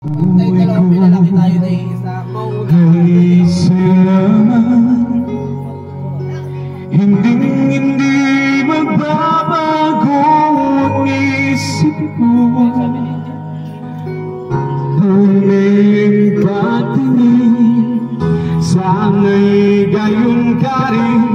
Tayo dalawang pinalaki tayo na isa. Ay salamat, hindi magbabago ang isip ko. Humiling patingin, sana'y gayon ka rin.